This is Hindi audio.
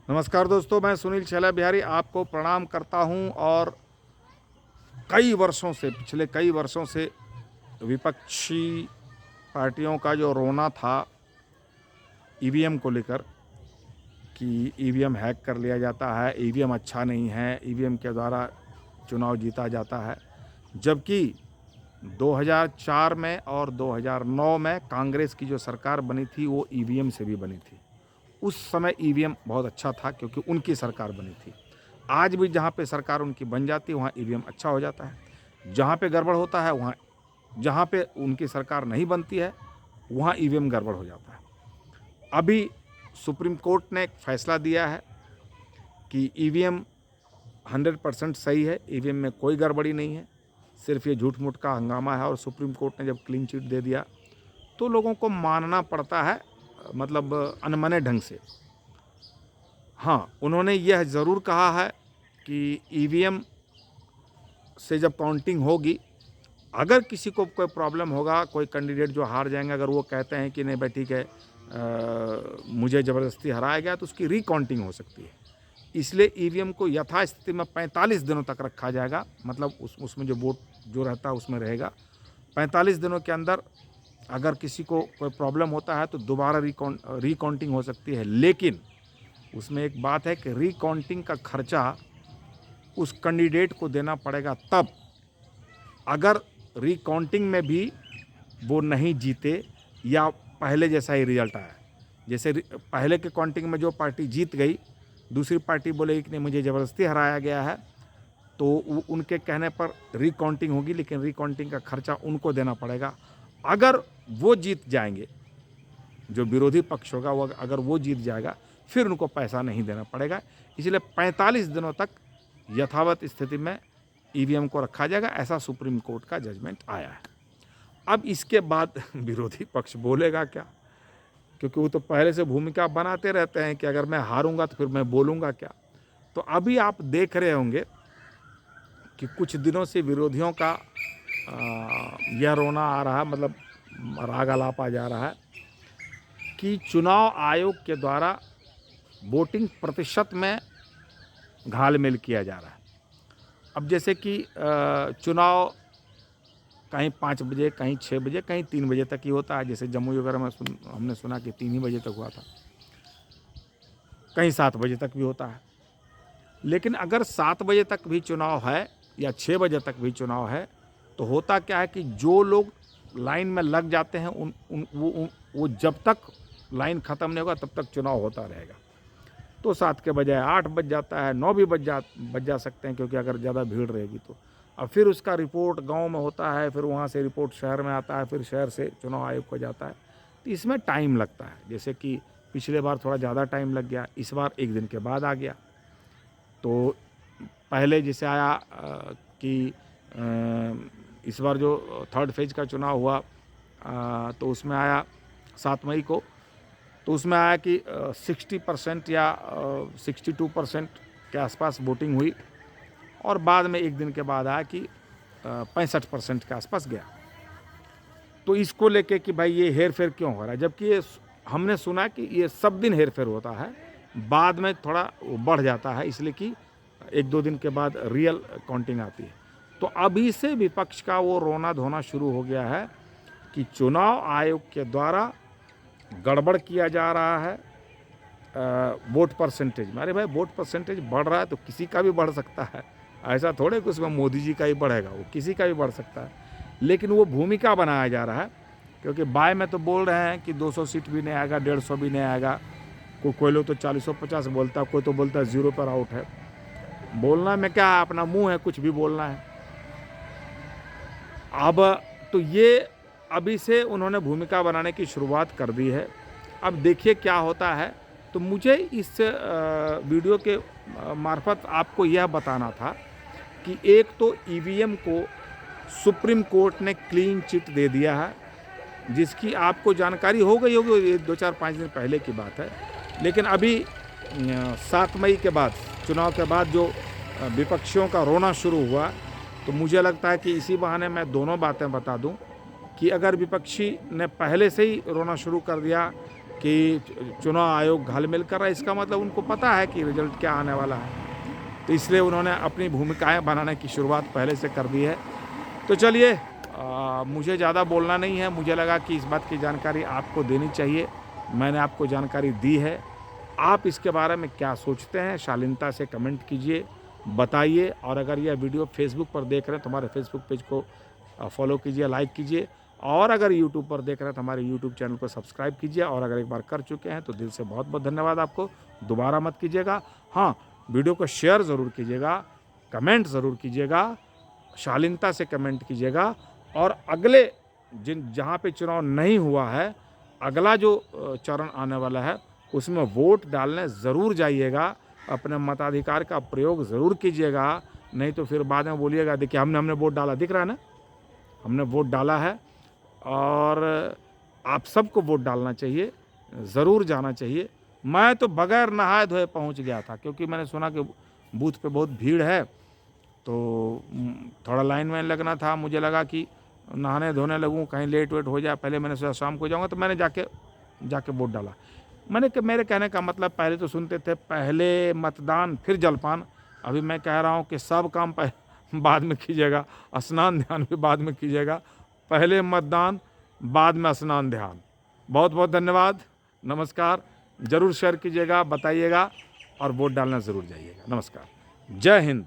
नमस्कार दोस्तों, मैं सुनील छैला बिहारी आपको प्रणाम करता हूं। और पिछले कई वर्षों से विपक्षी पार्टियों का जो रोना था ईवीएम को लेकर कि ईवीएम हैक कर लिया जाता है, ईवीएम अच्छा नहीं है, ईवीएम के द्वारा चुनाव जीता जाता है। जबकि 2004 में और 2009 में कांग्रेस की जो सरकार बनी थी वो ईवीएम से भी बनी थी। उस समय ईवीएम बहुत अच्छा था क्योंकि उनकी सरकार बनी थी। आज भी जहाँ पे सरकार उनकी बन जाती है वहाँ ईवीएम अच्छा हो जाता है। जहाँ पे गड़बड़ होता है वहाँ, जहाँ पे उनकी सरकार नहीं बनती है वहाँ ईवीएम गड़बड़ हो जाता है। अभी सुप्रीम कोर्ट ने एक फैसला दिया है कि ईवीएम 100% सही है, ईवीएम में कोई गड़बड़ी नहीं है, सिर्फ ये झूठ मूठ का हंगामा है। और सुप्रीम कोर्ट ने जब क्लीन चिट दे दिया तो लोगों को मानना पड़ता है, मतलब अनमने ढंग से। हाँ, उन्होंने यह ज़रूर कहा है कि ईवीएम से जब काउंटिंग होगी, अगर किसी को कोई प्रॉब्लम होगा, कोई कैंडिडेट जो हार जाएंगे, अगर वो कहते हैं कि नहीं भाई ठीक है, मुझे ज़बरदस्ती हराया गया, तो उसकी रिकाउंटिंग हो सकती है। इसलिए ईवीएम को यथास्थिति में 45 दिनों तक रखा जाएगा। मतलब उसमें जो वोट जो रहता है उसमें रहेगा। 45 दिनों के अंदर अगर किसी को कोई प्रॉब्लम होता है तो दोबारा रिकाउंटिंग हो सकती है। लेकिन उसमें एक बात है कि रिकाउंटिंग का खर्चा उस कैंडिडेट को देना पड़ेगा तब, अगर रिकाउंटिंग में भी वो नहीं जीते या पहले जैसा ही रिजल्ट आया। जैसे पहले के काउंटिंग में जो पार्टी जीत गई, दूसरी पार्टी बोलेगी कि नहीं मुझे ज़बरदस्ती हराया गया है, तो उनके कहने पर रिकाउंटिंग होगी, लेकिन रिकाउंटिंग का खर्चा उनको देना पड़ेगा। अगर वो जीत जाएंगे, जो विरोधी पक्ष होगा वो अगर वो जीत जाएगा, फिर उनको पैसा नहीं देना पड़ेगा। इसलिए 45 दिनों तक यथावत स्थिति में ईवीएम को रखा जाएगा, ऐसा सुप्रीम कोर्ट का जजमेंट आया है। अब इसके बाद विरोधी पक्ष बोलेगा क्या? क्योंकि वो तो पहले से भूमिका बनाते रहते हैं कि अगर मैं हारूंगा तो फिर मैं बोलूँगा क्या। तो अभी आप देख रहे होंगे कि कुछ दिनों से विरोधियों का यह रोना आ रहा है, मतलब राग आलाप आ जा रहा है कि चुनाव आयोग के द्वारा वोटिंग प्रतिशत में घालमेल किया जा रहा है। अब जैसे कि चुनाव कहीं 5 बजे, कहीं 6 बजे, कहीं 3 बजे तक ही होता है। जैसे जम्मू वगैरह में हमने सुना कि 3 ही बजे तक हुआ था, कहीं 7 बजे तक भी होता है। लेकिन अगर 7 बजे तक भी चुनाव है या 6 बजे तक भी चुनाव है, तो होता क्या है कि जो लोग लाइन में लग जाते हैं वो जब तक लाइन ख़त्म नहीं होगा तब तक चुनाव होता रहेगा। तो 7 के बजाय 8 बज जाता है, 9 भी बज जा सकते हैं, क्योंकि अगर ज़्यादा भीड़ रहेगी तो। अब फिर उसका रिपोर्ट गांव में होता है, फिर वहाँ से रिपोर्ट शहर में आता है, फिर शहर से चुनाव आयोग को जाता है। तो इसमें टाइम लगता है। जैसे कि पिछले बार थोड़ा ज़्यादा टाइम लग गया, इस बार 1 दिन के बाद आ गया। तो पहले जैसे आया कि इस बार जो 3rd फेज़ का चुनाव हुआ तो उसमें आया 7 मई को, तो उसमें आया कि 60% या 62% के आसपास वोटिंग हुई। और बाद में 1 दिन के बाद आया कि 65% के आसपास गया। तो इसको लेके कि भाई ये हेर फेर क्यों हो रहा है, जबकि ये हमने सुना कि ये सब दिन हेर फेर होता है, बाद में थोड़ा बढ़ जाता है, इसलिए कि 1-2 दिन के बाद रियल काउंटिंग आती है। तो अभी से विपक्ष का वो रोना धोना शुरू हो गया है कि चुनाव आयोग के द्वारा गड़बड़ किया जा रहा है वोट परसेंटेज में। अरे भाई, वोट परसेंटेज बढ़ रहा है तो किसी का भी बढ़ सकता है, ऐसा थोड़े कि उसमें मोदी जी का ही बढ़ेगा, वो किसी का भी बढ़ सकता है। लेकिन वो भूमिका बनाया जा रहा है, क्योंकि बाय में तो बोल रहे हैं कि 200 सीट भी नहीं आएगा, 150 भी नहीं आएगा। कोई लोग तो 40-50 बोलता है, कोई तो बोलता है 0 पर आउट है। बोलना में क्या है, अपना मुंह है, कुछ भी बोलना है। अब तो ये अभी से उन्होंने भूमिका बनाने की शुरुआत कर दी है। अब देखिए क्या होता है। तो मुझे इस वीडियो के मार्फत आपको यह बताना था कि एक तो ईवीएम को सुप्रीम कोर्ट ने क्लीन चिट दे दिया है, जिसकी आपको जानकारी हो गई होगी, 2-4-5 दिन पहले की बात है। लेकिन अभी 7 मई के बाद, चुनाव के बाद जो विपक्षियों का रोना शुरू हुआ, तो मुझे लगता है कि इसी बहाने मैं दोनों बातें बता दूं कि अगर विपक्षी ने पहले से ही रोना शुरू कर दिया कि चुनाव आयोग घाल-मेल कर रहा है, इसका मतलब उनको पता है कि रिजल्ट क्या आने वाला है। तो इसलिए उन्होंने अपनी भूमिकाएँ बनाने की शुरुआत पहले से कर दी है। तो चलिए, मुझे ज़्यादा बोलना नहीं है, मुझे लगा कि इस बात की जानकारी आपको देनी चाहिए। मैंने आपको जानकारी दी है। आप इसके बारे में क्या सोचते हैं, शालीनता से कमेंट कीजिए, बताइए। और अगर यह वीडियो फेसबुक पर देख रहे हैं तो हमारे फेसबुक पेज को फॉलो कीजिए, लाइक कीजिए। और अगर यूट्यूब पर देख रहे हैं तो हमारे यूट्यूब चैनल को सब्सक्राइब कीजिए। और अगर एक बार कर चुके हैं तो दिल से बहुत बहुत धन्यवाद आपको, दोबारा मत कीजिएगा। हाँ, वीडियो को शेयर ज़रूर कीजिएगा, कमेंट ज़रूर कीजिएगा, शालीनता से कमेंट कीजिएगा। और अगले जहाँ पे चुनाव नहीं हुआ है, अगला जो चरण आने वाला है उसमें वोट डालने ज़रूर जाइएगा, अपने मताधिकार का प्रयोग ज़रूर कीजिएगा। नहीं तो फिर बाद में बोलिएगा देखिए हमने वोट डाला, दिख रहा है ना, हमने वोट डाला है। और आप सबको वोट डालना चाहिए, ज़रूर जाना चाहिए। मैं तो बगैर नहाए धोए पहुंच गया था, क्योंकि मैंने सुना कि बूथ पे बहुत भीड़ है, तो थोड़ा लाइन में लगना था। मुझे लगा कि नहाने धोने लगूँ, कहीं लेट वेट हो जाए, पहले मैंने सोचा शाम को जाऊँगा, तो मैंने जाके वोट डाला। मेरे कहने का मतलब, पहले तो सुनते थे पहले मतदान फिर जलपान, अभी मैं कह रहा हूँ कि सब काम बाद में कीजिएगा, स्नान ध्यान भी बाद में कीजिएगा, पहले मतदान बाद में स्नान ध्यान। बहुत बहुत धन्यवाद, नमस्कार। ज़रूर शेयर कीजिएगा, बताइएगा और वोट डालना ज़रूर जाइएगा। नमस्कार, जय हिंद।